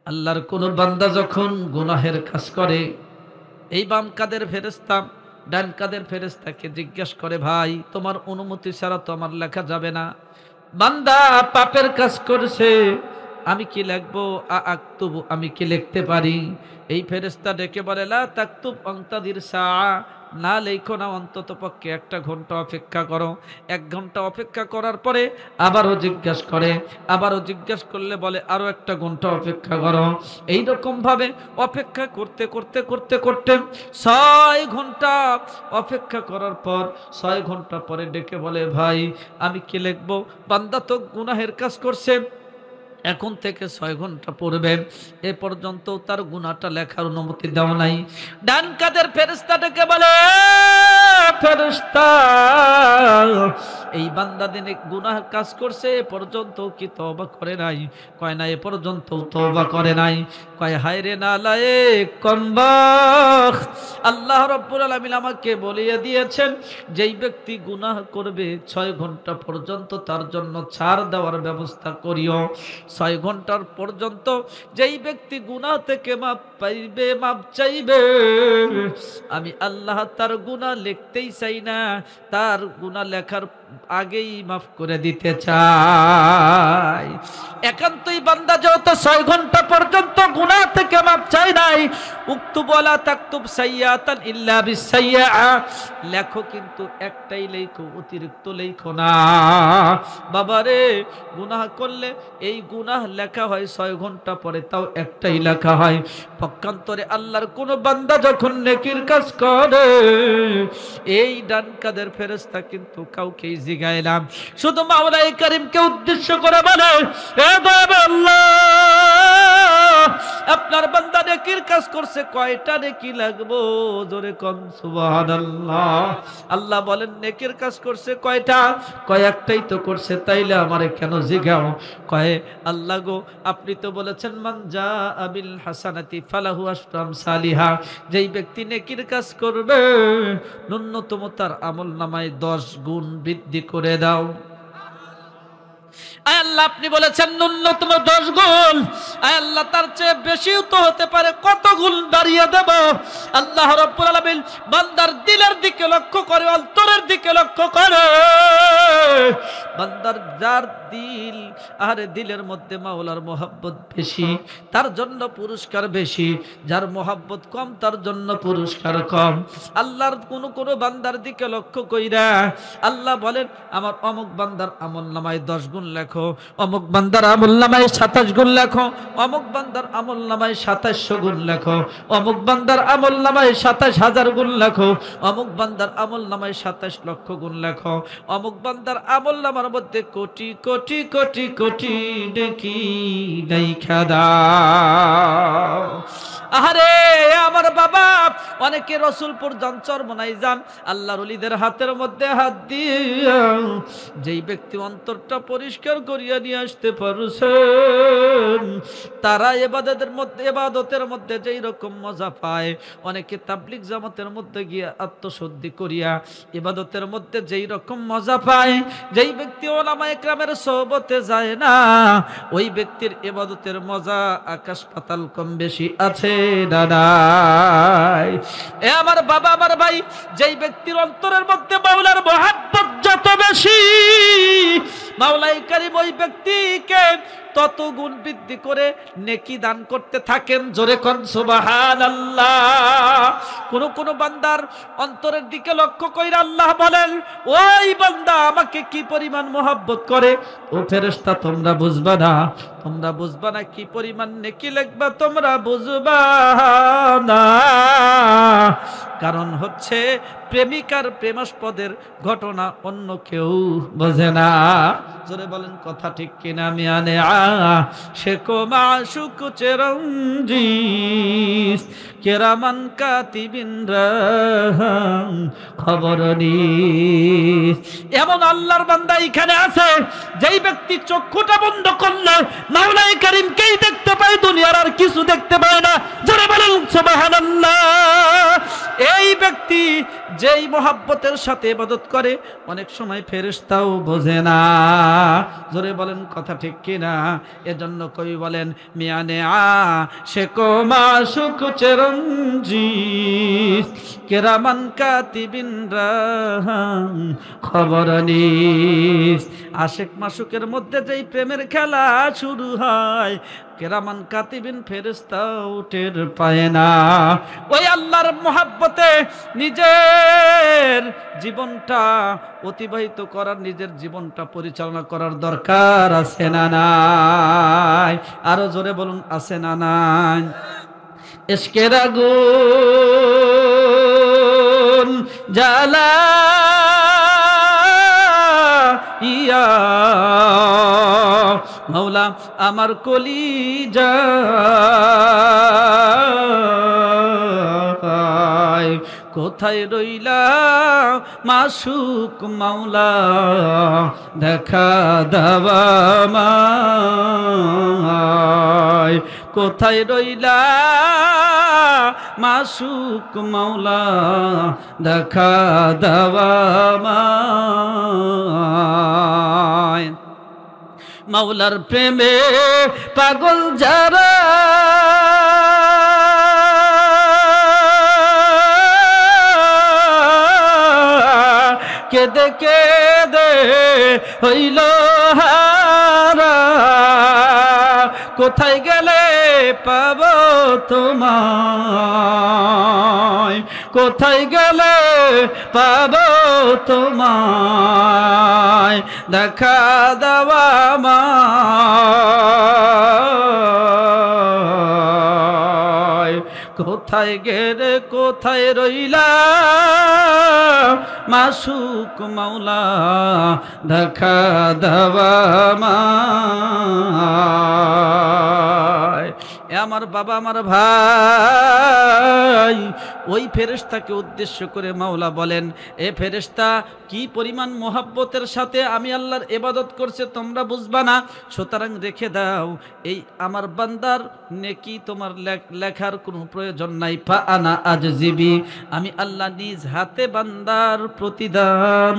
আল্লাহর কোন বান্দা যখন গুনাহের কাজ করে, এই বাম কাদের ফেরেশতা ডান কাদের ফেরেশতাকে জিজ্ঞেস করে, ভাই তোমার অনুমতি ছাড়া তো আমার লেখা যাবে না। বান্দা পাপের কাজ করছে, আমি কি লিখবো? আক্তুবু, আমি কি লিখতে পারি? এই ফেরেশতা ডেকে বলে, লা তাকতুব আনতাদির সাআ, না লেখো না, অন্তত পক্ষে 1 ঘন্টা অপেক্ষা করো। 1 ঘন্টা অপেক্ষা করার পরে আবারও জিজ্ঞেস করে, আবারও জিজ্ঞেস করলে বলে আরো 1 ঘন্টা অপেক্ষা করো। এইরকম ভাবে অপেক্ষা করতে করতে করতে করতে 6 ঘন্টা অপেক্ষা করার পর 6 ঘন্টা পরে ডেকে বলে, ভাই আমি কি লিখবো? বান্দা তো গুনাহের কাজ করছে, এখন থেকে 6 ঘন্টা পড়বে, এ পর্যন্ত তার গুনাহটা লেখার অনুমতি দেওয়া নাই। ডান কাদের ফেরেশতাটাকে বলে, ফেরেশতা এই বান্দা দিনে গুনাহের কাজ করছে, এ পর্যন্ত কি তওবা করে নাই? কয় না, এ পর্যন্ত তওবা করে নাই। কয় হায় রে নালায়েক কমবাখ, আল্লাহ রাব্বুল আলামিন আমাকে বলিয়ে দিয়েছেন যেই ব্যক্তি গুনাহ করবে 6 ঘন্টা পর্যন্ত তার জন্য ছাড় দেওয়ার ব্যবস্থা করিও। 6 ঘন্টার পর্যন্ত যেই ব্যক্তি গুনাহ থেকে মাপ পাইবে, মাপ চাইবে, আমি আল্লাহ তার গুনাহ লিখতেই চাই না, তার গুনাহ লেখার আগেই মাফ করে দিতে চাই। একান্তই বান্দা যেহেতু 6 ঘন্টা পর্যন্ত গুনাহ থেকে মাপ চাই নাই, উক্তুব ওয়ালা তাকতুব সাইয়্যাতান ইল্লা বিসাইয়্যা, লেখো কিন্তু একটাই লেখো, অতিরিক্ত লেখো না। বাবারে, গুনাহ করলে এই গুনাহ লেখা হয় 6 ঘন্টা পরে, তাও একটাই লেখা হয়। পক্ষান্তরে আল্লাহর কোন বান্দা যখন নেকির কাজ করে, এই ডান কাদের ফেরেশতা কিন্তু কাউকে জিগাইলাম, শুধু মাওলাই কারীমকে উদ্দেশ্য করে বলে, হে আল্লাহ, আপনার বান্দা নেকির কাজ করছে, কয়টা নেকি লাগবো? জোরে কোন সুবহানাল্লাহ। আল্লাহ বলেন, নেকির কাজ করছে কয়টা? কয় একটাই তো করছে, তাইলে আমারে কেন জিগাও? কয় আল্লাহ গো, আপনি তো বলেছেন মান জাআ বিল হাসানাতি ফালাহু আশরু আমসালিহা, যেই ব্যক্তি নেকির কাজ করবে ন্যূনতম তার আমলনামায় 10 গুণ বৃদ্ধি করে দাও। আয় আল্লাহ, আপনি বলেছেন ন্যূনতম 10 গুণ, আয় আল্লাহ তার চেয়ে বেশিও তো হতে পারে, কত গুণ বাড়িয়ে দেব? আল্লাহ রাব্বুল আলামিন বান্দার দিলের দিকে লক্ষ্য করে, অন্তরের দিকে লক্ষ্য করে। বান্দার যার দিল, আরে দিলের মধ্যে মাওলার মোহাব্বত বেশি, তার জন্য পুরস্কার বেশি, যার মোহাব্বত কম তার জন্য পুরস্কার কম। আল্লাহর কোন বান্দার দিকে লক্ষ্য কইরা আল্লাহ বলেন, আমার অমুক বান্দার আমলনামায় 10 গুণ লেখো, অমুক বান্দার আমলনামায় 27 গুণ লেখো, অমুক বান্দার আমলনামায় 2700 গুণ লেখো, অমুক বান্দার আমলনামায় 27000 গুণ লেখো, অমুক বান্দার আমলনামায় 27 লক্ষ গুণ লেখো, অমুক বান্দার আমলনামার মধ্যে কোটি কোটি কোটি কোটি নেকি লেখা দাও। আহারে আমার বাবা, অনেকে রসুলপুর যান, চরমনাই যান, আল্লাহর ওলিদের হাতের মধ্যে হাত দিয়ে যেই ব্যক্তি অন্তরটা পরিষ্কার করিয়া নিয়ে আসতে পারছেন, তারা ইবাদতের মধ্যে যেই রকম মজা পায়, অনেকে তাবলিগ জামাতের মধ্যে গিয়া আত্মশুদ্ধি করিয়া ইবাদতের মধ্যে যেই রকম মজা পায়, যেই ব্যক্তি ওলামায়ে কেরামের সোহবতে যায় না, ওই ব্যক্তির ইবাদতের মজা আকাশ পাতাল কম বেশি আছে দাদাই। এ আমার বাবা, আমার ভাই, যেই ব্যক্তির অন্তরের মধ্যে মাওলার মহব্বত যত বেশি, মাওলাই কারীম ওই ব্যক্তিকে তত গুণ বৃদ্ধি করে নেকি দান করতে থাকেন। জোরে কোন সুবহানাল্লাহ। কোন বান্দার অন্তরের দিকে লক্ষ্য কইরা আল্লাহ বলেন, ওই বান্দা আমাকে কি পরিমাণ মহব্বত করে। ও ফেরেশতা, তোমরা বুঝবা না, তোমরা বুঝবা না কি পরিমাণ নেকি লিখবা, তোমরা বুঝবা না। কারণ হচ্ছে প্রেমিকার প্রেমাস্পদের ঘটনা অন্য কেউ বোঝে না। জোরে বলেন কথা ঠিক কিনা? মিয়ানে আশিকো মাশুক চিরঞ্জিস কেরামান কাতিবিন রাহাম খবর নিস। এমন আল্লাহর বান্দা এখানে আছে, যেই ব্যক্তি চক্ষুটা বন্ধ করলে মাওলাই কারীমকেই দেখতে পায়, দুনিয়ার আর কিছু দেখতে পায় না। জোরে বলেন সুবহানাল্লাহ। এই ব্যক্তি যেই মোহাব্বতের সাথে ইবাদত করে, অনেক সময় ফেরেশতাও বোঝে না। জোরে বলেন কথা ঠিক কিনা? এজন্য কবি বলেন, মিয়ানে আশিকো মাশুক চিরঞ্জিত কিরামান কাতিবিন রাহাম খবর নিস। আশিক মাশুকের মধ্যে যেই প্রেমের খেলা শুরু হয়, কিরামান কাতিবিন ফেরেশতাও টের পায় না। ওই আল্লাহর মোহাব্বতে নিজের জীবনটা অতিবাহিত করার, নিজের জীবনটা পরিচালনা করার দরকার আছে না নাই? আরো জোরে বলুন, আছে না নাই? ইশকের আগুন জ্বালা ইয়া মৌলা আমার কলিজা, কোথায় রইলা মাশুক মাওলা, দেখা দাওয়া আমায়। কোথায় রইলা মাশুক মাওলা, দেখা দাওয়া আমায়। মাওলার প্রেমে পাগল যারা, কেদে কেদে হইল হারা, কোথায় গেলে পাব তোমায়, কোথায় গেলে পাব তোমায়, দেখা দেওয়া আমায়। কোথায় গেলে কোথায় রইলা মাশুক মাওলা, দেখা দেওয়া আমায়। আমার বাবা, আমার ভাই, ওই ফেরেশতাকে উদ্দেশ্য করে মাওলা বলেন, এ ফেরেশতা কি পরিমাণ মোহাব্বতের সাথে আমি আল্লাহর ইবাদত করছে তোমরা বুঝবা না, সুতরাং রেখে দাও। এই আমার বান্দার নেকি তোমার লেখার কোনো প্রয়োজন নাই। ফা আনা আজজিবি, আমি আল্লাহ নিজ হাতে বান্দার প্রতিদান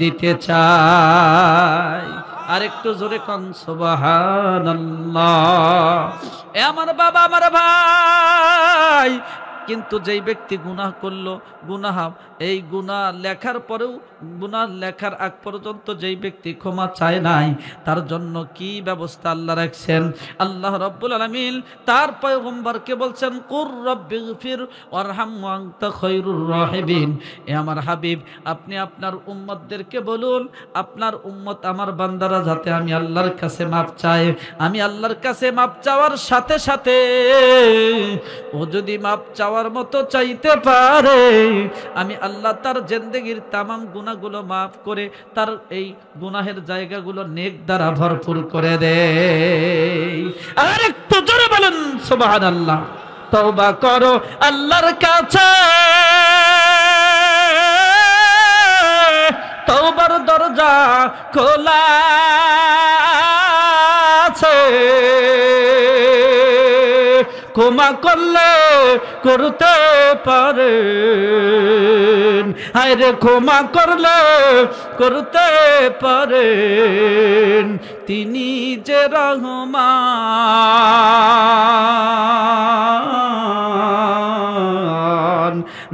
দিতে চাই। আর একটু জোরে কোন সুবহানাল্লাহ। এ আমার বাবা, আমার ভাই, কিন্তু যেই ব্যক্তি গুনাহ করলো, গুনাহ এই গুনাহ লেখার পরেও, গুনাহ লেখার আগ পর্যন্ত যেই ব্যক্তি ক্ষমা চায় নাই, তার জন্য কি ব্যবস্থা আল্লাহ রাখছেন? আল্লাহ রাব্বুল আলামিন তার পয়গম্বরকে বলছেন, কুর রাব্বিগফির ওয়ারহাম ওয়া আনতা খায়রুর রাহিমিন। এ আমার হাবিব, আপনি আপনার উম্মতদেরকে বলুন, আপনার উম্মত আমার বান্দারা যাতে আমি আল্লাহর কাছে মাপ চায়। আমি আল্লাহর কাছে মাপ চাওয়ার সাথে সাথে ও যদি মাপ চাওয়ার মতো চাইতে পারে, আমি আল্লাহ তার জিন্দেগীর তামাম গুনাহগুলো মাফ করে তার এই গুনাহের জায়গাগুলো নেক দ্বারা ভরপুর করে দেই। আর একটু জোরে বলেন সুবহানাল্লাহ। তওবা করো আল্লাহর কাছে, তওবার দরজা খোলা আছে, ক্ষমা করলে করতে পারেন, আরে ক্ষমা করলে করতে পারেন, তিনি যে রহমান।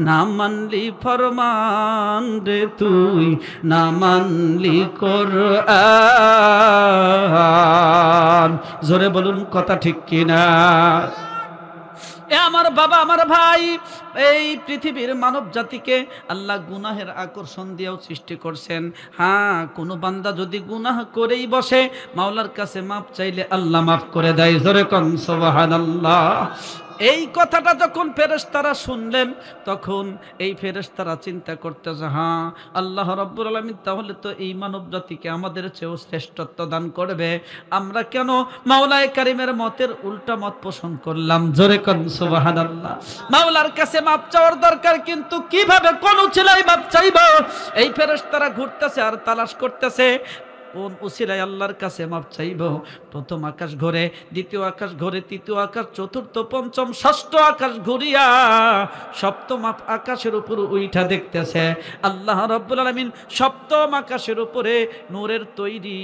না মানলি ফরমান রে তুই, না মানলি কোরআন। জোরে বলুন কথা ঠিক কিনা? এ আমার বাবা, আমার ভাই, এই পৃথিবীর মানব জাতিকে আল্লাহ গুনাহের আকর্ষণ দিয়েও সৃষ্টি করছেন। হ্যাঁ, কোনো বান্দা যদি গুনাহ করেই বসে, মাওলার কাছে মাপ চাইলে আল্লাহ মাফ করে দেয়। জোরে কোন সুবহানাল্লাহ। এই কথাটা যখন ফেরেশতারা শুনলেন, তখন এই ফেরেশতারা চিন্তা করতেছে, হ্যাঁ, আল্লাহ রাব্বুল আলামিন তাহলে তো এই মানব জাতিকে আমাদের চেয়েও শ্রেষ্ঠত্ব দান করবে, আমরা কেন মাওলায়ে কারিমের মতের উল্টা মত পোষণ করলাম? জোরে কোন সুবহানাল্লাহ। মাওলার কাছে মাপ চাওয়ার দরকার, কিন্তু কিভাবে, কোন ছেলেই মাপ চাইব? এই ফেরেশতারা ঘুরতেছে আর তালাশ করতেছে। কোন উসিলায় আল্লাহর কাছে মাপ চাইব? প্রথম আকাশ ঘুরে, দ্বিতীয় আকাশ ঘুরে, তৃতীয় আকাশ, চতুর্থ, পঞ্চম, ষষ্ঠ আকাশ ঘুরিয়া সপ্তম আকাশের উপর উইঠা দেখতেছে আল্লাহ রাব্বুল আলামিন সপ্তম আকাশের উপরে নূরের তৈরি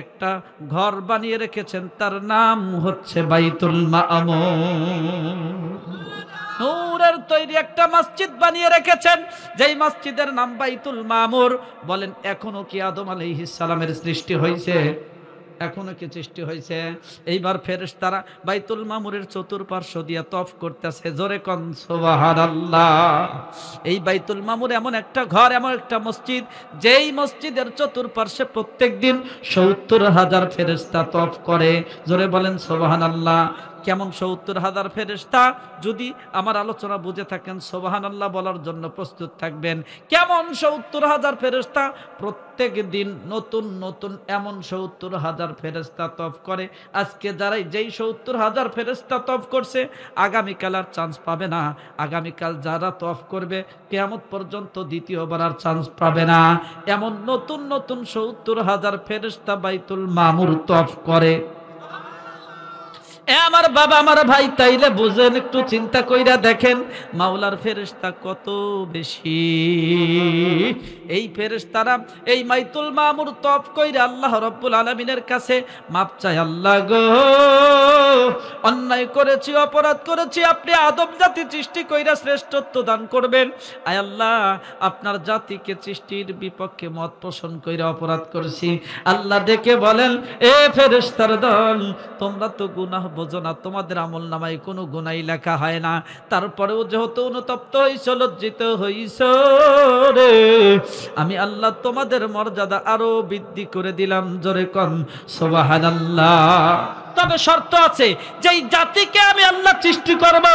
একটা ঘর বানিয়ে রেখেছেন, তার নাম হচ্ছে বাইতুল মামুর। নূরের তৈরি একটা মসজিদ বানিয়ে রেখেছেন, যেই মসজিদের নাম বাইতুল মামুর। বলেন এখনো কি আদম আলাইহিস সালামের সৃষ্টি হয়েছে? এখনো কি সৃষ্টি হয়েছে? এইবার ফেরেশতারা বাইতুল মামুরের চতুর্পার্শ্ব দিয়ে তফ করতেছে, জোরে কোন সুবহানাল্লাহ। এই বাইতুল মামুর এমন একটা ঘর, এমন একটা মসজিদ, যেই মসজিদের চতুর্পার্শ্বে প্রত্যেকদিন ৭০,০০০ ফেরেশতা তফ করে, জোরে বলেন সুবহানাল্লাহ। কেমন ৭০,০০০ ফেরেশতা? যদি আমার আলোচনা বুঝে থাকেন সুবহানাল্লাহ বলার জন্য প্রস্তুত থাকবেন। কেমন ৭০,০০০ ফেরেশতা? প্রত্যেক দিন নতুন নতুন এমন ৭০,০০০ ফেরেশতা তফ করে। আজকে যারাই যেই ৭০,০০০ ফেরেশতা তফ করছে, আগামীকাল আর চান্স পাবে না। আগামীকাল যারা তফ করবে কিয়ামত পর্যন্ত দ্বিতীয়বার আর চান্স পাবে না। এমন নতুন নতুন ৭০,০০০ ফেরেশতা বাইতুল মামুর তফ করে। আমার বাবা, আমার ভাই, তাইলে বুঝেন, একটু চিন্তা কইরা দেখেন মাওলার ফেরেশতা কত বেশি। এই ফেরেশতারা এই বাইতুল মামুর তফ কইরা আল্লাহ রাব্বুল আলামিনের কাছে মাপ চায়, আল্লাহ গো অন্যায় করেছি, অপরাধ করেছি, আপনি আদম জাতি সৃষ্টি কইরা শ্রেষ্ঠত্ব দান করবেন। আয় আল্লাহ, আপনার জাতিকে সৃষ্টির বিপক্ষে মত পোষণ কইরা অপরাধ করেছি। আল্লাহ ডেকে বলেন, এ ফেরেশতার দল, তোমরা তো গুনাহ বোঝো না, তোমাদের আমল নামায় কোনো গুনাই লেখা হয় না, তারপরেও যেহেতু অনুতপ্ত হইছ, লজ্জিত হইছ রে, আমি আল্লাহ তোমাদের মর্যাদা আরো বৃদ্ধি করে দিলাম, জোরে কোন সুবহানাল্লাহ। তবে শর্ত আছে, যেই জাতিকে আমি আল্লাহ সৃষ্টি করব,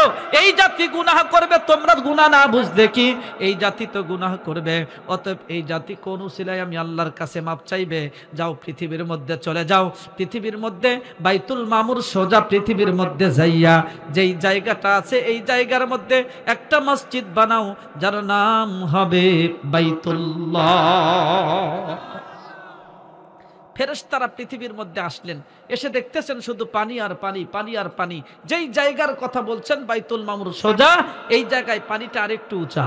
এই জাতি গুনাহ করবে, তোমরা গুনাহ না বুঝলে কি? এই জাতি তো গুনাহ করবে, অতএব এই জাতি কোন উসিলায় আমি আল্লাহর কাছে মাপ চাইবে? যাও পৃথিবীর মধ্যে চলে যাও, পৃথিবীর মধ্যে বাইতুল মামুর সোজা পৃথিবীর মধ্যে যাইয়া যেই জায়গাটা আছে, এই জায়গার মধ্যে একটা মসজিদ বানাও, যার নাম হবে বাইতুল্লাহ। ফেরেশতারা পৃথিবীর মধ্যে আসলেন, এসে দেখতেছেন শুধু পানি আর পানি, পানি আর পানি। যেই জায়গার কথা বলছেন বাইতুল মামুর সোজা, এই জায়গায় পানিটা আরেকটু উঁচা।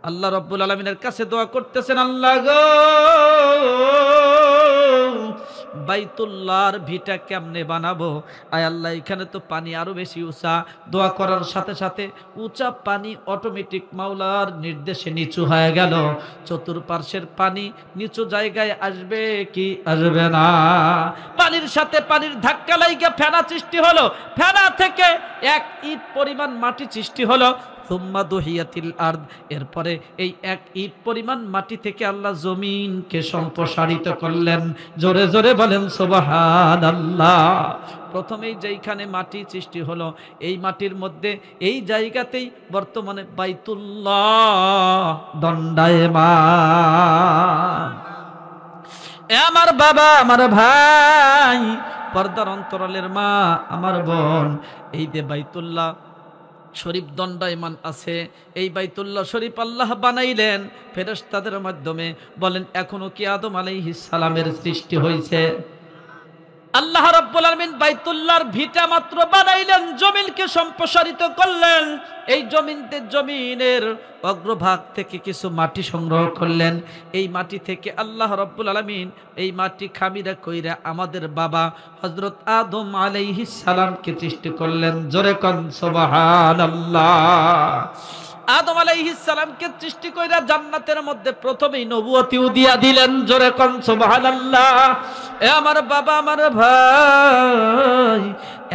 আল্লাহ রাব্বুল আলামিনের কাছে দোয়া করতেছেন, আল্লাহ গো বাইতুল্লাহর ভিটা কেমনে বানাবো? আয় আল্লাহ, এখানে তো পানি আরো বেশি উঁচা। দোয়া করার সাথে সাথে উঁচা পানি অটোমেটিক মাওলার নির্দেশে নিচু হয়ে গেল। চতুর্পার্শ্বের পানি নিচু জায়গায় আসবে কি আসবে না? পানির সাথে পানির ধাক্কা লাইগা ফেনা সৃষ্টি হলো, ফেনা থেকে এক ইট পরিমাণ মাটি সৃষ্টি হলো। সুম্মা দুহিয়াতিল আরদ, এরপরে এই এক ইট পরিমাণ মাটি থেকে আল্লাহ জমিনকে সম্প্রসারিত করলেন। জোরে জোরে বলেন সুবহানাল্লাহ। প্রথমেই যেইখানে মাটি সৃষ্টি হলো, এই মাটির মধ্যে এই জায়গাতেই বর্তমানে বাইতুল্লাহ দণ্ডায়মান। আমার বাবা, আমার ভাই, পর্দার অন্তরালের মা, আমার বোন, এই যে বাইতুল্লাহ শরীফ দণ্ডায়মান আছে, এই বাইতুল্লাহ শরীফ আল্লাহ বানাইলেন ফেরেশতাদের মাধ্যমে। বলেন এখনো কি আদম আলাইহিস সালামের সৃষ্টি হয়েছে? আল্লাহ রাব্বুল আলামিন বাইতুল্লাহর ভিটা মাত্র বানাইলেন, জমিনকে সম্প্রসারিত করলেন। এই জমিনের অগ্রভাগ থেকে কিছু মাটি সংগ্রহ করলেন। এই মাটি থেকে আল্লাহ রাব্বুল আলামিন এই মাটি খামিরা কইরা আমাদের বাবা হযরত আদম আলাইহিস সালামকে সৃষ্টি করলেন। জোরে কোন সুবহানাল্লাহ। আদম আলাইহিস সালামকে সৃষ্টি কইরা জান্নাতের মধ্যে প্রথমেই নবুয়তিও দিয়া দিলেন। জোরে কোন সুবহানাল্লাহ। এ আমার বাবা, আমার ভাই,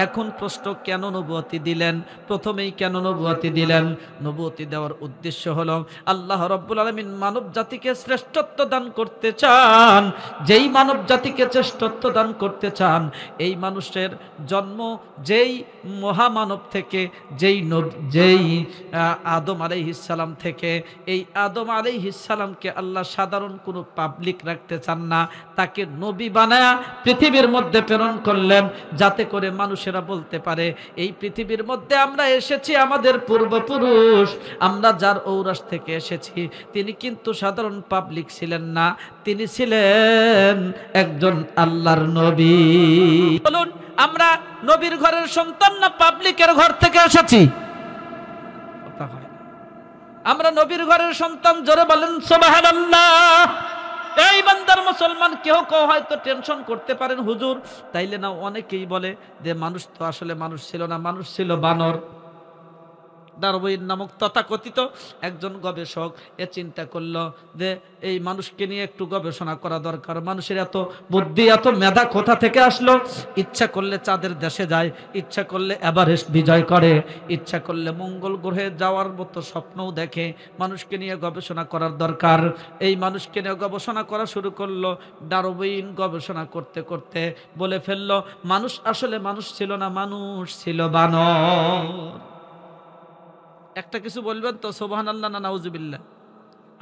এখন প্রশ্ন, কেন নবুয়তি দিলেন? প্রথমেই কেন নবুয়তি দিলেন? নবুয়তি দেওয়ার উদ্দেশ্য হলো আল্লাহ রাব্বুল আলামিন মানব জাতিকে শ্রেষ্ঠত্ব দান করতে চান। যেই মানব জাতিকে শ্রেষ্ঠত্ব দান করতে চান, এই মানুষের জন্ম যেই মহামানব থেকে, যেই আদম আলাইহিস সালাম থেকে, এই আদম আলাইহিস সালামকে আল্লাহ সাধারণ কোনো পাবলিক রাখতে চান না, তাকে নবী বানায়া পৃথিবীর মধ্যে প্রেরণ করলেন, যাতে করে মানুষের মানুষেরা বলতে পারে এই পৃথিবীর মধ্যে আমরা এসেছি আমাদের পূর্বপুরুষ, আমরা যার ঔরাস থেকে এসেছি তিনি কিন্তু সাধারণ পাবলিক ছিলেন না, তিনি ছিলেন একজন আল্লাহর নবী। বলুন আমরা নবীর ঘরের সন্তান না পাবলিকের ঘর থেকে এসেছি? আমরা নবীর ঘরের সন্তান, জোরে বলেন সুবহানাল্লাহ। এই বান্দার মুসলমান কেউ কেউ হয়তো টেনশন করতে পারেন, হুজুর তাইলে না অনেকেই বলে যে মানুষ তো আসলে মানুষ ছিল না, মানুষ ছিল বানর। ডারউইন নামক তথাকথিত একজন গবেষক এ চিন্তা করলো যে এই মানুষকে নিয়ে একটু গবেষণা করা দরকার, মানুষের এত বুদ্ধি এত মেধা কোথা থেকে আসলো? ইচ্ছা করলে চাঁদের দেশে যায়, ইচ্ছা করলে এভারেস্ট বিজয় করে, ইচ্ছা করলে মঙ্গল গ্রহে যাওয়ার মতো স্বপ্নও দেখে। মানুষকে নিয়ে গবেষণা করার দরকার। এই মানুষকে নিয়ে গবেষণা করা শুরু করলো। ডারউইন গবেষণা করতে করতে বলে ফেললো মানুষ আসলে মানুষ ছিল না, মানুষ ছিল বানর। একটা কিছু বলবেন তো সুবহানাল্লাহ না নাউজুবিল্লাহ?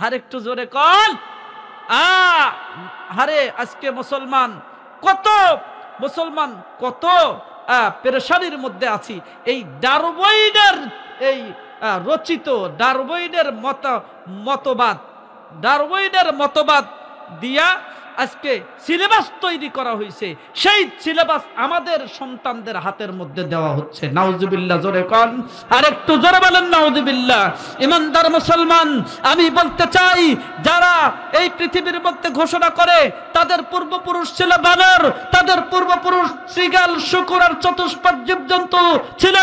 আর একটু জোরে কল। আরে আজকে মুসলমান কত পেরেশানির মধ্যে আছি। এই ডারউইনের এই রচিত ডারউইনের মতবাদ দিয়া আজকে সিলেবাস তৈরি করা হয়েছে, সেই সিলেবাস আমাদের সন্তানদের হাতের মধ্যে দেওয়া হচ্ছে। নাউজুবিল্লাহ, জোরে কোন আর একটু জোরে বলেন নাউজুবিল্লাহ। ইমানদার মুসলমান, আমি বলতে চাই যারা এই পৃথিবীর মধ্যে ঘোষণা করে তাদের পূর্বপুরুষ ছিল বানর, তাদের পূর্বপুরুষ শৃগাল, শূকর আর চতুষ্পদ জীবজন্তু ছিল,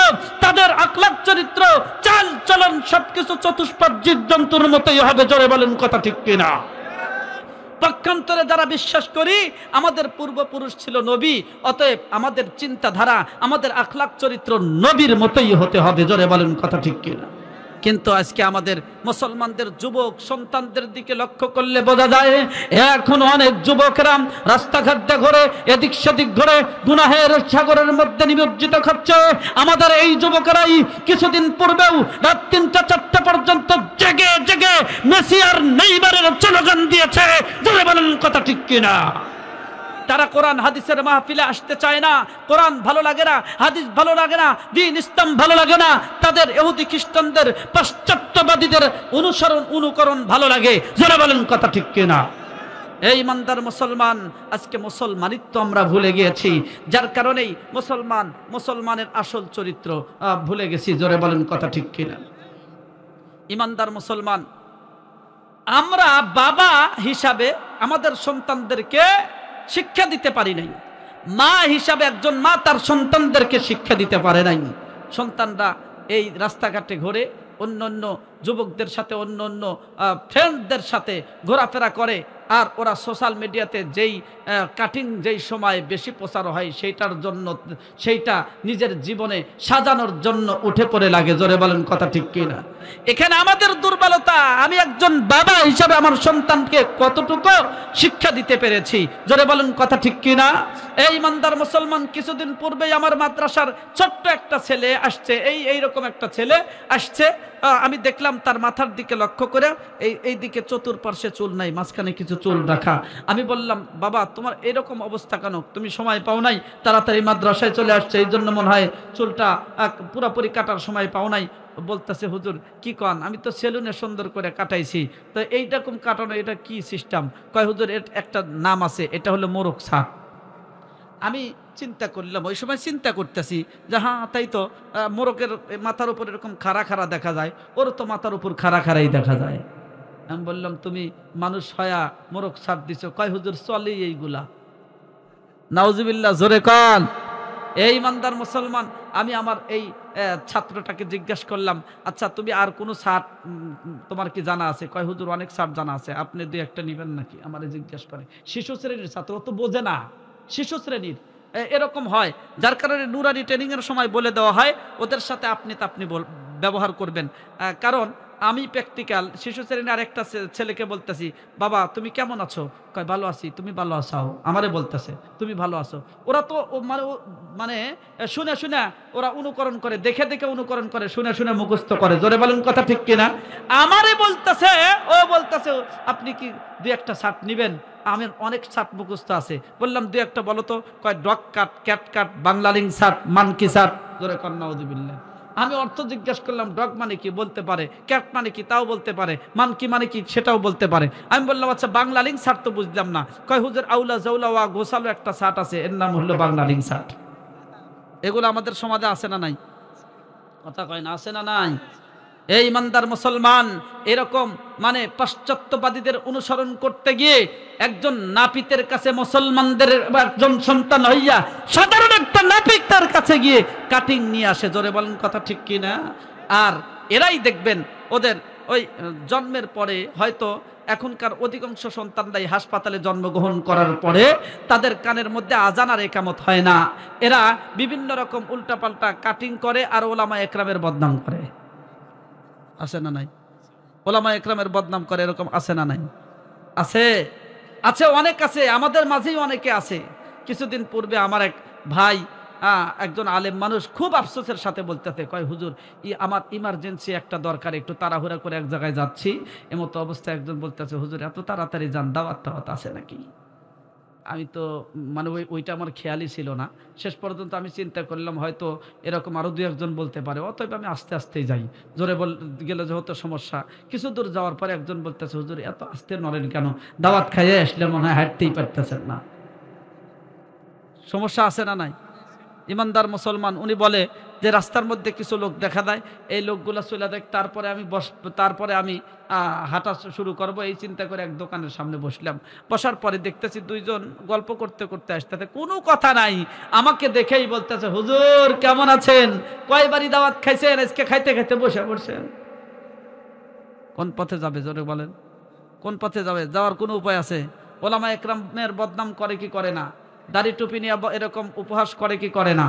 তাদের আখলাক চরিত্র চাল চলন সবকিছু চতুষ্পদ জীবজন্তুর মতোই হবে। জোরে বলেন কথা ঠিক কিনা? পক্ষান্তরে যারা বিশ্বাস করি আমাদের পূর্বপুরুষ ছিল নবী, অতএব আমাদের চিন্তাধারা আমাদের আখলাক চরিত্র নবীর মতোই হতে হবে। জোরে বলেন কথা ঠিক কিনা? কিন্তু আজকে আমাদের মুসলমানদের যুবক সন্তানদের দিকে লক্ষ্য করলে বোঝা যায় এখন অনেক যুবকরা রাস্তাঘাটে ঘুরে এদিক সেদিক ঘুরে গুনাহের সাগরের মধ্যে নিমজ্জিত হচ্ছে। আমাদের এই যুবকেরাই কিছুদিন পূর্বেও রাত ৩টা-৪টা পর্যন্ত জেগে জেগে মেসি আর নেইমারের স্লোগান দিয়েছে। জোরে বলেন কথা ঠিক কিনা? তারা কোরআন হাদিসের মাহফিলে আসতে চায় না, কোরআন ভালো লাগে না, হাদিস ভালো লাগে না, দ্বীন ইসলাম ভালো লাগে না, তাদের ইহুদি খ্রিস্টানদের পাশ্চাত্যবাদীদের অনুকরণ ভালো লাগে। যারা বলেন কথা ঠিক কিনা? এই ইমানদার মুসলমান, আজকে মুসলমানিত্ব আমরা ভুলে গিয়েছি, যার কারণেই মুসলমানের আসল চরিত্র ভুলে গেছি। জোরে বলেন কথা ঠিক কিনা? ইমানদার মুসলমান, আমরা বাবা হিসাবে আমাদের সন্তানদেরকে শিক্ষা দিতে পারি নাই, মা হিসাবে একজন মা তার সন্তানদেরকে শিক্ষা দিতে পারে নাই। সন্তানরা এই রাস্তাঘাটে ঘুরে অন্য যুবকদের সাথে অন্য ফ্রেন্ডদের সাথে ঘোরাফেরা করে, আর ওরা সোশ্যাল মিডিয়াতে যেই কাটিং যেই সময় বেশি প্রচার হয় সেইটা নিজের জীবনে সাজানোর জন্য উঠে পড়ে লাগে। জোরে বলেন কথা ঠিক কিনা? এখানে আমাদের দুর্বলতা, আমি একজন বাবা হিসাবে আমার সন্তানকে কতটুকু শিক্ষা দিতে পেরেছি। জোরে বলেন কথা ঠিক কিনা? এই ইমানদার মুসলমান, কিছুদিন পূর্বেই আমার মাদ্রাসার ছোট্ট একটা ছেলে আসছে, এইরকম একটা ছেলে আসছে। আমি দেখলাম তার মাথার দিকে লক্ষ্য করে এই দিকে চতুর্পার্শ্বে চুল নাই, মাঝখানে কিছু চুল রাখা। আমি বললাম, বাবা তোমার এরকম অবস্থা কেন? তুমি সময় পাও নাই, তাড়াতাড়ি মাদ্রাসায় চলে আসছে, এই জন্য মনে হয় চুলটা পুরোপুরি কাটার সময় পাও নাই। বলতেছে, হুজুর কি কন, আমি তো সেলুনে সুন্দর করে কাটাইছি, তো এইরকম কাটানো এটা কি সিস্টেম? কয় হুজুর একটা নাম আছে, এটা হলো মোরগ ছাপ। আমি চিন্তা করলাম, ওই সময় চিন্তা করতেছি যে হ্যাঁ তাই তো, মোরগের মাথার উপর এরকম খাড়া খাড়া দেখা যায়, ওর তো মাথার উপর খাড়া খাড়াই দেখা যায়। আমি বললাম, তুমি মানুষ হয়া মোরগ ছাপ দিছো? কয় হুজুর চলেই এইগুলা। নাউজুবিল্লাহ, জোরে কন। এই ইমানদার মুসলমান, আমি আমার এই ছাত্রটাকে জিজ্ঞাসা করলাম, আচ্ছা তুমি আর কোনো শার্ট তোমার কি জানা আছে? কয় হুজুর অনেক শার্ট জানা আছে, আপনি দুই একটা নিবেন নাকি? আমারে জিজ্ঞাসা করে। শিশু শ্রেণীর ছাত্র, ও তো বোঝে না, শিশু শ্রেণীর এরকম হয়, যার কারণে নুরানি ট্রেনিং এর সময় বলে দেওয়া হয় ওদের সাথে আপনি ব্যবহার করবেন। কারণ আমি প্র্যাকটিক্যাল শিশু শ্রেণীর আরেকটা ছেলেকে বলতেছি, বাবা তুমি কেমন আছো? কয় ভালো আছি। তুমি ভালো আছো? আমারে বলতেছে তুমি ভালো আছো। ওরা তো মানে শুনে শুনে ওরা অনুকরণ করে, দেখে দেখে অনুকরণ করে, শুনে শুনে মুখস্থ করে। জোরে বলেন কথা ঠিক কিনা? আমারে বলতেছে, ও বলতেছে আপনি কি দুই একটা শার্ট নিবেন? আমার অনেক শার্ট মুখস্থ আছে। বললাম দুই একটা বলো তো। কয় ডগ কাট, ক্যাট কাট, বাংলালিং শার্ট, মানকি শার্ট। জোরে কর নাউযুবিল্লাহ। আমি অর্থ জিজ্ঞেস করলাম, ডগ মানে কি বলতে পারে, ক্যাট মানে কি তাও বলতে পারে, মানকি মানে কি সেটাও বলতে পারে। আমি বললাম আচ্ছা বাংলালিং শার্ট তো বুঝলাম না। কয় হুজুর আউলা জাউলা ওয়া গোসালো একটা শার্ট আছে, এর নাম হলো বাংলালিং শার্ট। এগুলো আমাদের সমাজে আছে না নাই? কথা কয় না, আছে না নাই? এই ইমানদার মুসলমান এরকম মানে পাশ্চাত্যবাদীদের অনুসরণ করতে গিয়ে একজন নাপিতের কাছে মুসলমানদের একজন সন্তান হইয়া সাধারণ একটা নাপিত তার কাছে গিয়ে কাটিং নিয়ে আসে। জোরে বলেন কথা ঠিক কিনা? আর এরাই দেখবেন ওদের ওই জন্মের পরে হয়তো এখনকার অধিকাংশ সন্তানরাই হাসপাতালে জন্মগ্রহণ করার পরে তাদের কানের মধ্যে আজান আর একামত হয় না। এরা বিভিন্ন রকম উল্টাপাল্টা কাটিং করে আর ওলামা একরামের বদনাম করে। আছে না নাই? ওলামা একরামের বদনাম করে, এরকম আছে না নাই? আছে, আছে, অনেক আছে, আমাদের মাঝেই অনেকে আছে। কিছুদিন পূর্বে আমার এক ভাই একজন আলেম মানুষ খুব আফসোসের সাথে বলতেছে, কয় হুজুর আমার ইমার্জেন্সি একটা দরকার, একটু তাড়াহুড়া করে এক জায়গায় যাচ্ছি। এমতো অবস্থায় একজন বলতেছে, হুজুর এত তাড়াতাড়ি যান, দাওয়াত টাওয়াত আছে নাকি? আমি তো মানে ওইটা আমার খেয়ালই ছিল না। শেষ পর্যন্ত আমি চিন্তা করলাম হয়তো এরকম আরো দুই একজন বলতে পারে, অতএব আমি আস্তে আস্তেই যাই। জোরে গেলে যে হতো সমস্যা। কিছু দূর যাওয়ার পরে একজন বলতেছে, হুজুর এত আস্তে নড়েন কেন? দাওয়াত খাইয়ে আসলে মনে হয় হাঁটতেই পারতেছেন না। সমস্যা আছে না নাই? ইমানদার মুসলমান উনি বলে যে রাস্তার মধ্যে কিছু লোক দেখা দেয়, এই লোকগুলা চলে দেখ, তারপরে আমি হাঁটা শুরু করব। এই চিন্তা করে এক দোকানের সামনে বসলাম। বসার পরে দেখতেছি দুইজন গল্প করতে করতে আসতেছে, কোনো কথা নাই, আমাকে দেখেই বলতেছে, হুজুর কেমন আছেন? কয়বারই দাওয়াত খাইছেন? আজকে খাইতে খাইতে বসে পড়ছেন। কোন পথে যাবে জোরে বলেন? কোন পথে যাবে? যাওয়ার কোনো উপায় আছে? ওলামা একরামের বদনাম করে কি করে না? দাড়ি টুপি নিয়ে এরকম উপহাস করে কি করে না?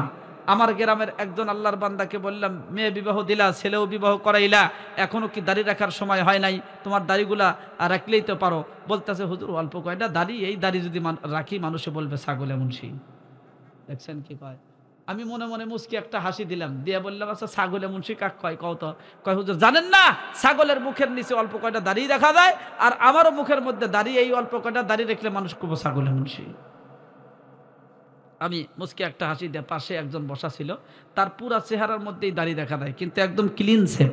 আমার গ্রামের একজন আল্লাহর বান্দাকে বললাম, মেয়ে বিবাহ দিলা, ছেলেও বিবাহ করাইলা, এখনো কি দাড়ি রাখার সময় হয় নাই? তোমার দাড়িগুলা রাখলেই তো পারো। বলতেছে, হুজুর অল্প কয়টা দাড়ি, এই দাড়ি যদি রাখি মানুষে বলবে ছাগলে মুন্সি। দেখছেন কি কয়? আমি মনে মনে মুচকি একটা হাসি দিলাম, দিয়ে বললাম, আচ্ছা ছাগলে মুন্সি কাক কয় কও তো? কয় হুজুর জানেন না, ছাগলের মুখের নিচে অল্প কয়টা দাড়ি দেখা যায়, আর আমারও মুখের মধ্যে দাড়ি, এই অল্প কয়টা দাড়ি রেখলে মানুষ খুব ছাগলে মুন্সি। আমি মুচকি একটা হাসি দিয়ে, পাশে একজন বসা ছিল, তার পুরা চেহারার মধ্যেই দাড়ি দেখা দেয়, কিন্তু একদম ক্লিন সেভ।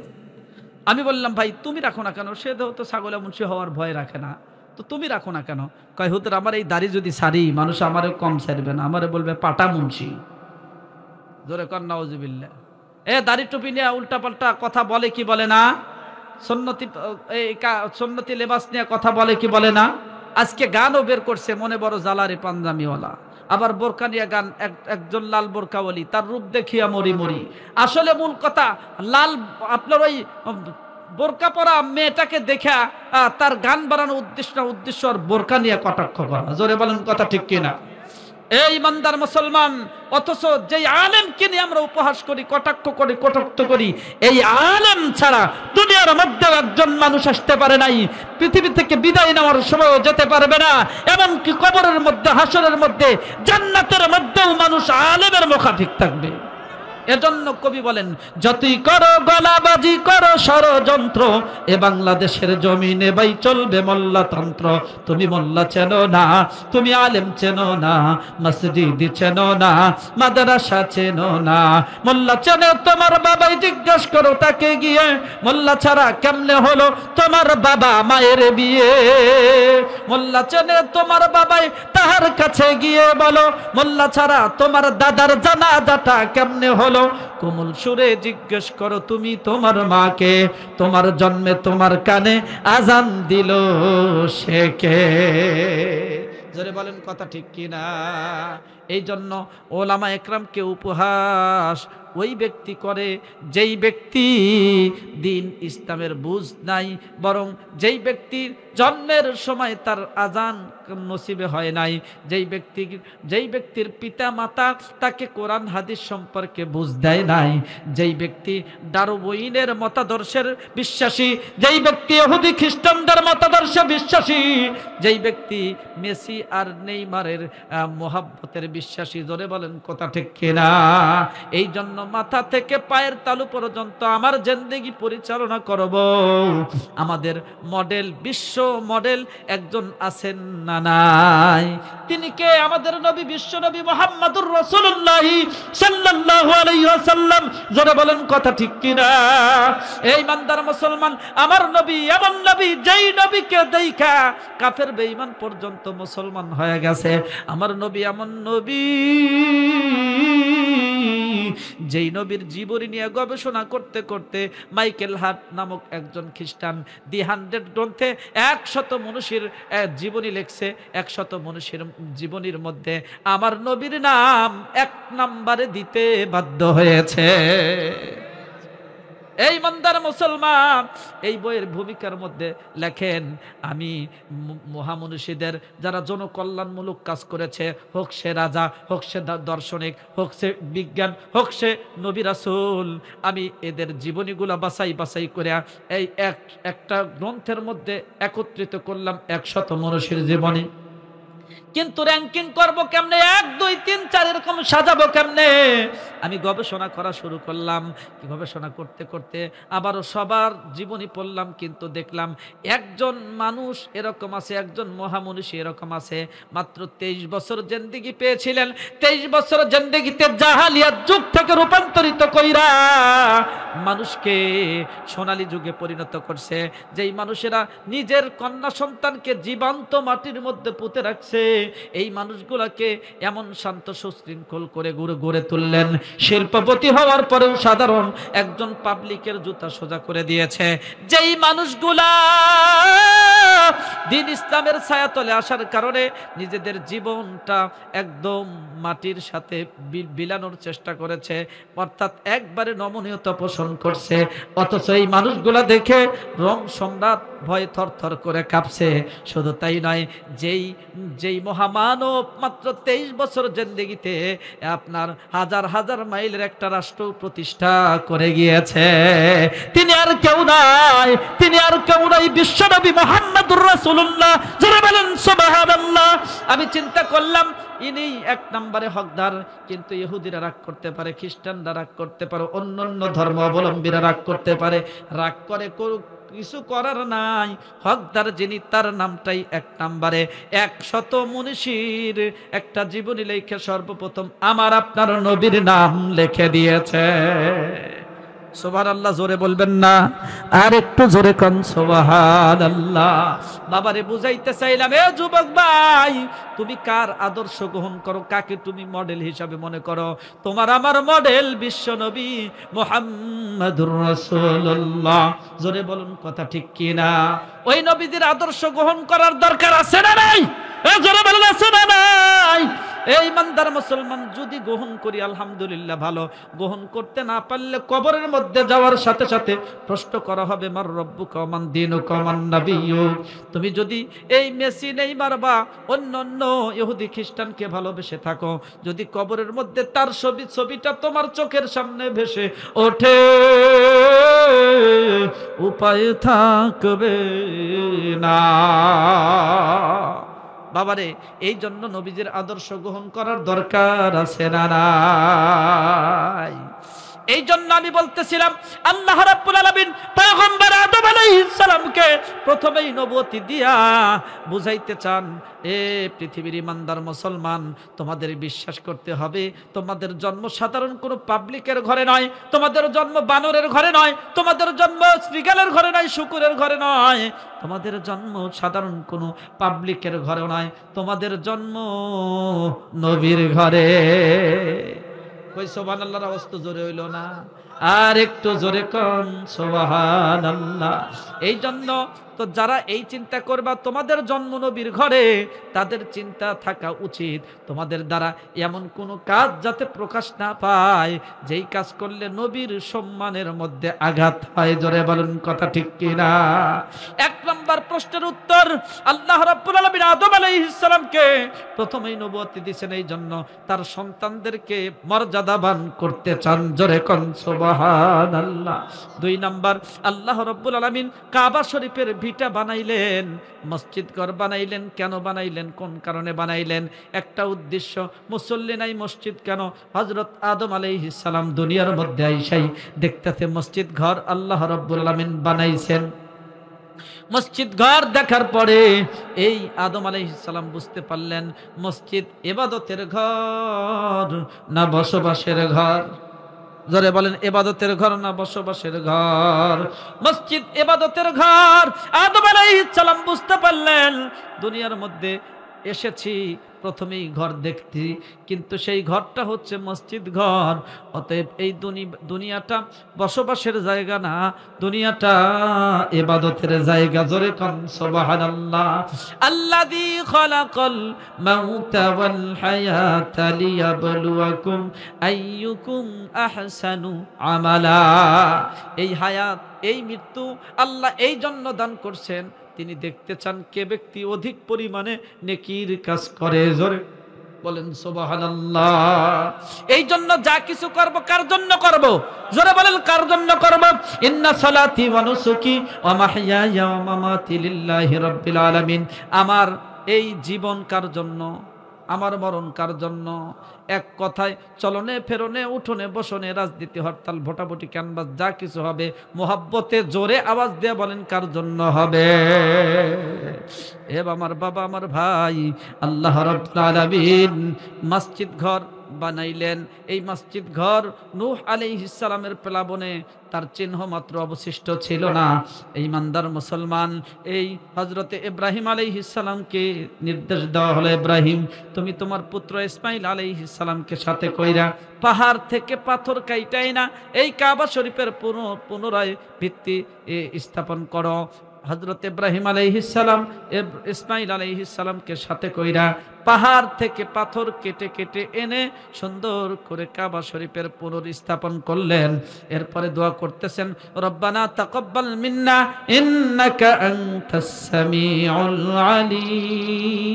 আমি বললাম, ভাই তুমি রাখো না কেন? সে তো ছাগলে মুন্সি হওয়ার ভয় রাখে না, তো তুমি রাখো না কেন? কয় হুজুর আমার এই দাড়ি যদি সারি, মানুষ আমারে কম ছাড়বে না, আমারে বলবে পাটা মুন্সি। জোরে কর নাউজুবিল্লাহ। দাড়ি টুপি নিয়ে উল্টা পাল্টা কথা বলে কি বলে না? সুন্নতি লেবাস নিয়ে কথা বলে কি বলে না? আজকে গানও বের করছে, মনে বড় জালারে পাঞ্জামিওয়ালা। আবার বোরকা নিয়ে গান, একজন লাল বোরকাওয়ালি, তার রূপ দেখিয়া মরি মরি। আসলে মূল কথা, লাল আপনার ওই বোরকা পরা মেয়েটাকে দেখা তার গান বানানোর উদ্দেশ্য আর বোরকা নিয়ে কটাক্ষ করা। জোরে বলেন কথা ঠিক কিনা? এই ইমানদার মুসলমান, অথচ যেই আলেমকে নিয়ে আমরা উপহাস করি, কটাক্ষ করি, কটাক্ষ করি, এই আলেম ছাড়া দুনিয়ার মধ্যে একজন মানুষ আসতে পারে নাই, পৃথিবী থেকে বিদায় নেওয়ার সময়ও যেতে পারবে না, এমনকি কবরের মধ্যে, হাসরের মধ্যে, জান্নাতের মধ্যেও মানুষ আলেমের মুখাফিক থাকবে। এজন্য কবি বলেন, যতই করো গলাবাজি করো ষড়যন্ত্র, এ বাংলাদেশের জমিনে ভাই চলবে মোল্লাতন্ত্র। তুমি মোল্লা চেনো না, তুমি আলেম চেনো না, মসজিদ চেনো না, মাদ্রাসা চেনো না। মোল্লা চেনে তোমার বাবাই, জিজ্ঞেস করো তাকে গিয়ে, মোল্লা ছাড়া কেমনে হলো তোমার বাবা মায়ের বিয়ে? মোল্লা চেনে তোমার বাবাই, তাহার কাছে গিয়ে বলো, মোল্লা ছাড়া তোমার দাদার জানাজাটা কেমনে হলো? কোমল সুরে জিজ্ঞেস করো তুমি তোমার মাকে, তোমার জন্মে তোমার কানে আজান দিল সে কে? জোরে বলেন কথা ঠিক কিনা? এই জন্য ওলামা একরামকে উপহাস ওই ব্যক্তি করে যেই ব্যক্তি দিন ইসলামের বুঝ নাই, বরং যেই ব্যক্তির জন্মের সময় তার আজান নসিবে হয় নাই, যেই ব্যক্তির পিতা মাতা তাকে কোরআন হাদিস সম্পর্কে বুঝ দেয় নাই, যেই ব্যক্তি ডারউইনের মতাদর্শের বিশ্বাসী, যেই ব্যক্তি ইহুদি খ্রিস্টানদের মতাদর্শে বিশ্বাসী, যেই ব্যক্তি মেসি আর নেইমারের মোহাব্বতের বিশ্বাসী, জোরে বলেন কথা ঠিক কিনা? এই জন্য মাথা থেকে পায়ের তালু পর্যন্ত আমার জিন্দেগি পরিচালনা করব। আমাদের মডেল, বিশ্ব মডেল একজন আছেন না নাই? তিনি কে? আমাদের নবী, বিশ্ব নবী মুহাম্মদুর রাসূলুল্লাহ সাল্লাল্লাহু আলাইহি ওয়াসাল্লাম। জোরে বলেন কথা ঠিক কিনা? এই ইমানদার মুসলমান, আমার নবী এমন নবী, যেই নবীকে দেখা কাফের বেঈমান পর্যন্ত মুসলমান হয়ে গেছে। আমার নবী এমন নবী, যেই নবীর জীবনী নিয়ে গবেষণা করতে করতে মাইকেল হার্ট নামক একজন খ্রিস্টান দি 100 গ্রন্থে 100 মনীষীর জীবনী লিখছে। 100 মনীষীর জীবনীর মধ্যে আমার নবীর নাম 1 নম্বরে দিতে বাধ্য হয়েছে। এই ইমানদার মুসলমান, এই বইয়ের ভূমিকার মধ্যে লেখেন, আমি মহামনীষীদের যারা জনকল্যাণমূলক কাজ করেছে, হোক সে রাজা, হোক সে দার্শনিক, হোক সে বিজ্ঞান, হোক সে নবী রাসূল, আমি এদের জীবনীগুলা বাছাই বাছাই করে এই একটা গ্রন্থের মধ্যে একত্রিত করলাম 100 মনীষীর জীবনী। কিন্তু র্যাঙ্কিং করব কেমনে, 1 2 3 4 এরকম সাজাবো কেমনে? আমি গবেষণা করা শুরু করলাম। কি গবেষণা করতে করতে আবারও সবার জীবনী পড়লাম, কিন্তু দেখলাম একজন মানুষ এরকম আছে, একজন মহামনীষী এরকম আছে, মাত্র 23 বছর জিন্দেগি পেয়েছিলেন। 23 বছর জিন্দেগিতে জাহালিয়াত যুগ থেকে রূপান্তরিত কইরা মানুষকে সোনালী যুগে পরিণত করছে। যেই মানুষেরা নিজের কন্যা সন্তানকে জীবন্ত মাটির মধ্যে পুঁতে রাখছে, এই মানুষগুলাকে এমন শান্ত সুশৃঙ্খল করে গড়ে তুললেন, শিল্পপতি হওয়ার পরেও সাধারণ একজন পাবলিকের জুতা সোজা করে দিয়েছে। যেই মানুষগুলা দ্বীন ইসলামের ছায়াতলে আসার কারণে নিজেদের জীবনটা একদম মাটির সাথে বিলানোর চেষ্টা করেছে, অর্থাৎ একবারে নমনীয়তা পোষণ করছে, অথচ এই মানুষগুলা দেখে রোম সম্রাট ভয়ে থরথর করে কাঁপছে। শুধু তাই নয়, যেই মহামানব মাত্র 23 বছর জিন্দেগিতে আপনার হাজার হাজার মাইলের একটা রাষ্ট্র প্রতিষ্ঠা করে গিয়েছে, তিনি আর কেউ নাই, তিনি আর কেউ নাই, বিশ্বনবী মুহাম্মদুর রাসূলুল্লাহ। যারা বলেন সুবহানাল্লাহ। আমি চিন্তা করলাম, ইনি 1 নম্বরে হকদার, কিন্তু ইহুদিরা রাগ করতে পারে, খ্রিস্টানরা রাগ করতে পারে, অন্যান্য ধর্ম অবলম্বীরা রাগ করতে পারে, রাগ করে করুক, কিছু করার নাই। হকদার যিনি, তার নামটাই 1 নম্বরে। 100 মনীষীর একটা জীবনী লেখে সর্বপ্রথম আমার আপনার নবীর নাম লিখে দিয়েছে। সুবহানাল্লাহ, জোরে বলবেন না? আর একটু জোরে কোন সুবহানাল্লাহ। বাবারে বুঝাইতে চাইলাম, এ যুবক ভাই, তুমি কার আদর্শ গ্রহণ করো, কাকে তুমি মডেল হিসাবে মনে করো? তোমার আমার মডেল বিশ্ব নবী মুহাম্মদুর রাসূলুল্লাহ। জোরে বলুন কথা ঠিক কিনা? ওই নবীদের আদর্শ গ্রহণ করার দরকার আছে না নাই? জোরে বলুন, আছে না নাই? এই ইমানদার মুসলমান, যদি গ্রহণ করি আলহামদুলিল্লাহ ভালো, গ্রহণ করতে না পারলে কবরের মধ্যে যাওয়ার সাথে সাথে প্রশ্ন করা হবে, মার রব্বুকা ওয়া মান দীনুকা ওয়া মান নাবিয়্যুক। তুমি যদি এই মেসি নেইমার বা অন্যান্য ইহুদি খ্রিস্টানকে ভালোবেসে থাকো, যদি কবরের মধ্যে তার ছবিটা তোমার চোখের সামনে ভেসে ওঠে, উপায় থাকবে না। বাবারে, এই জন্য নবীজির আদর্শ গ্রহণ করার দরকার আছে না নাই? এই জন্য আমি বলতেছিলাম, আল্লাহ রাব্বুল আলামিন পয়গম্বর আদম আলাইহিস সালামকে প্রথমেই নবুয়তি দিয়া বুঝাইতে চান, এ পৃথিবীর ইমানদার মুসলমান, তোমাদের বিশ্বাস করতে হবে, তোমাদের জন্ম সাধারণ কোনো পাবলিকের ঘরে নয়, তোমাদের জন্ম বানরের ঘরে নয়, তোমাদের জন্ম শ্রীগালের ঘরে নয়, শুকুরের ঘরে নয়, তোমাদের জন্ম সাধারণ কোনো পাবলিকের ঘরে নয়, তোমাদের জন্ম নবীর ঘরে। কই সুবহানাল্লাহর আওয়াজ তো জোরে হইল না? আর একটু জোরে কোন সুবহানাল্লাহ। এই জন্য তো যারা এই চিন্তা করবা তোমাদের জন্ম নবীর ঘরে, তাদের চিন্তা থাকা উচিত তোমাদের দ্বারা এমন কোনো কাজ যাতে প্রকাশ না পায়, যেই কাজ করলে নবীর সম্মানের মধ্যে আঘাত হয়। জোরে বলুন কথা ঠিক কিনা? 1 নম্বর প্রশ্নের উত্তর, আল্লাহ রাব্বুল আলামিন আদম আলাইহিস সালামকে প্রথমেই নবুয়ত দিয়েছেন, এই জন্য তার সন্তানদেরকে মর্যাদা মর্যাদা বান করতে চান, জোরে কোন সুবহানাল্লাহ। 2 নাম্বার, আল্লাহ রাব্বুল আলামিন কাবা শরীফের ভিটা বানাইলেন, মসজিদ ঘর বানাইলেন। কেন বানাইলেন? কোন কারণে বানাইলেন? একটা উদ্দেশ্য। মুসল্লি নাই, মসজিদ কেন? হযরত আদম আলাইহিস সালাম দুনিয়ার মধ্যে আইসাই দেখতেছে মসজিদ ঘর আল্লাহ রাব্বুল আলামিন বানাইছেন। মসজিদ ঘর দেখার পরে এই আদম আলাইহিস সালাম বুঝতে পারলেন মসজিদ ইবাদতের ঘর না বসবাসের ঘর। জোরে বলেন, ইবাদতের ঘর না বসবাসের ঘর? মসজিদ ইবাদতের ঘর। আদম আলাইহিস সালাম বুঝতে পারলেন দুনিয়ার মধ্যে এসেছি প্রথমেই ঘর দেখতে, কিন্তু সেই ঘরটা হচ্ছে মসজিদ ঘর। অতএব এই দুনিয়াটা বসবাসের জায়গা না, দুনিয়াটা ইবাদতের জায়গা। জোরে কোন সুবহানাল্লাহ। আল্লাযী খালাকাল মাউতা ওয়াল হায়াতা লিয়াবলুয়াকুম আইয়ুকুম আহসানু আমালা। এই হায়াত, এই মৃত্যু আল্লাহ এই জন্য দান করছেন, তিনি দেখতে চান কে ব্যক্তি অধিক পরিমাণে নেকির কাজ করে। জোরে বলেন সুবহানাল্লাহ। এই জন্য যা কিছু করব কার জন্য করব? জোরে বলেন, কার জন্য করব? ইন্না সালাতি ওয়া নুসুকি ওয়া মাহইয়ায়া ওয়া মামাতি লিল্লাহি রাব্বিল আলামিন। আমার এই জীবন কার জন্য, আমার মরণ কার জন্য? এক কথায় চলনে ফেরনে, উঠোনে বসনে, রাজনীতি, হরতাল, ভোটাভুটি, ক্যানভাস, যা কিছু হবে মোহাব্বতে জোরে আওয়াজ দিয়ে বলেন কার জন্য হবে? আমার বাবা, আমার ভাই, আল্লাহ রাব্বুল আলামিন মসজিদ ঘর বানাইলেন। এই মসজিদ ঘর নূহ আলাইহিস সালামের প্লাবনে তার চিহ্ন মাত্র অবশিষ্ট ছিল না। এই ইমানদার মুসলমান, এই হযরতে ইব্রাহিম আলাইহিস সালামকে নির্দেশ দেওয়া হলো, ইব্রাহিম তুমি তোমার পুত্র ইসমাইল আলাইহিস সালামকে সাথে কইরা পাহাড় থেকে পাথর কাইটাই না এই কাবা শরীফের পুনরায় ভিত্তি স্থাপন করো। হযরত ইব্রাহিম আলাইহিস সালাম ইসমাইল আলাইহিস সালামকে সাথে কইরা পাহাড় থেকে পাথর কেটে কেটে এনে সুন্দর করে কাবা শরীফের পুনর্স্থাপন করলেন। এরপরে দোয়া করতেছেন, রব্বানা তাকাব্বাল মিন্না ইন্নাকা আনতাস সামিউল আলিম।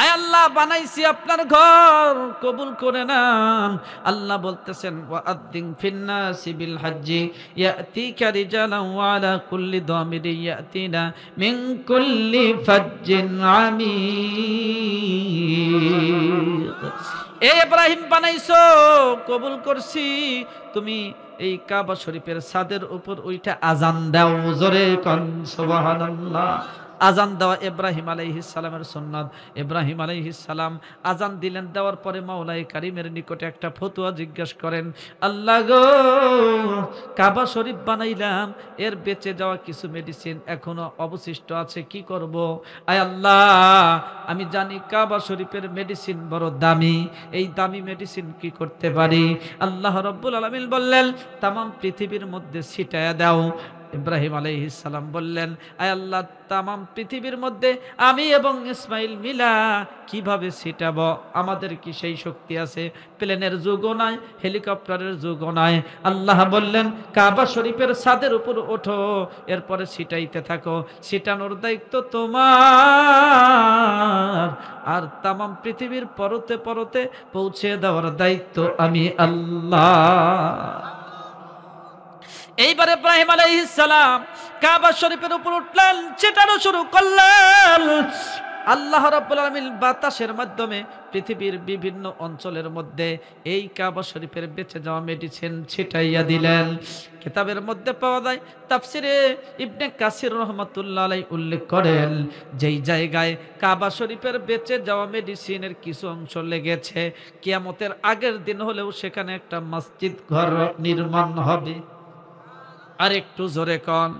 আয় আল্লাহ, বানাইছি আপনার ঘর, কবুল করে নেন। আল্লাহ বলতেছেন, ওয়াআদ্দিন ফিন্নাসি বিল হজ্জি ইয়াতিকা রিজালান ওয়া আলা কুল্লি দামিরিন ইয়াতিনা মিন কুল্লি ফাজ্জিন আমিক। এই ইব্রাহিম বানাইছো, কবুল করছি। তুমি এই কাবা শরীফের ছাদের উপর ওইটা আজান দাও। জোরে কোন সুবহানাল্লাহ। আজান দেওয়া ইব্রাহিম আলাইহিস সালামের সুন্নাত। ইব্রাহিম আলাইহিস সালাম আজান দিলেন, দেওয়ার পরে মাওলাই কারিমের নিকটে একটা ফতোয়া জিজ্ঞেস করেন, আল্লাহ গো, কাবা শরীফ বানাইলাম, এর বেঁচে যাওয়া কিছু মেডিসিন এখনো অবশিষ্ট আছে, কি করব? আয় আল্লাহ, আমি জানি কাবা শরীফের মেডিসিন বড় দামি, এই দামি মেডিসিন কি করতে পারি? আল্লাহ রাব্বুল আলামিন বললেন, তাম পৃথিবীর মধ্যে ছিটায়া দাও। ইব্রাহিম আলাইহিস সালাম বললেন, আয় আল্লাহ, তাম পৃথিবীর মধ্যে আমি এবং ইসমাইল মিলা কিভাবে ছিটাবো? আমাদের কি সেই শক্তি আছে? প্লেনের যুগও নাই, হেলিকপ্টারের যুগও নাই। আল্লাহ বললেন, কাবা শরীফের ছাদের উপর ওঠো, এরপরে ছিটাইতে থাকো, ছিটানোর দায়িত্ব তোমার, আর তাম পৃথিবীর পরতে পরতে পৌঁছে দেওয়ার দায়িত্ব আমি আল্লাহ। এইবার ইব্রাহিম আলাইহিস সালাম কাবা শরীফের উপর উঠলেন, ছিটানো শুরু করলেন। আল্লাহ রাব্বুল আলামিন বাতাসের মাধ্যমে পৃথিবীর বিভিন্ন অঞ্চলের মধ্যে এই কাবা শরীফের বেঁচে যাওয়া মেডিসিন ছিটাইয়া দিলেন। কিতাবের মধ্যে পাওয়া যায়, তাফসিরে ইবনে কাসির রাহমাতুল্লাহ আলাইহি উল্লেখ করেন, যেই জায়গায় কাবা শরীফের বেঁচে যাওয়া মেডিসিনের কিছু অংশ লেগেছে, কিয়ামতের আগের দিন হলেও সেখানে একটা মসজিদ ঘর নির্মাণ হবে। আর একটু জোরে কন।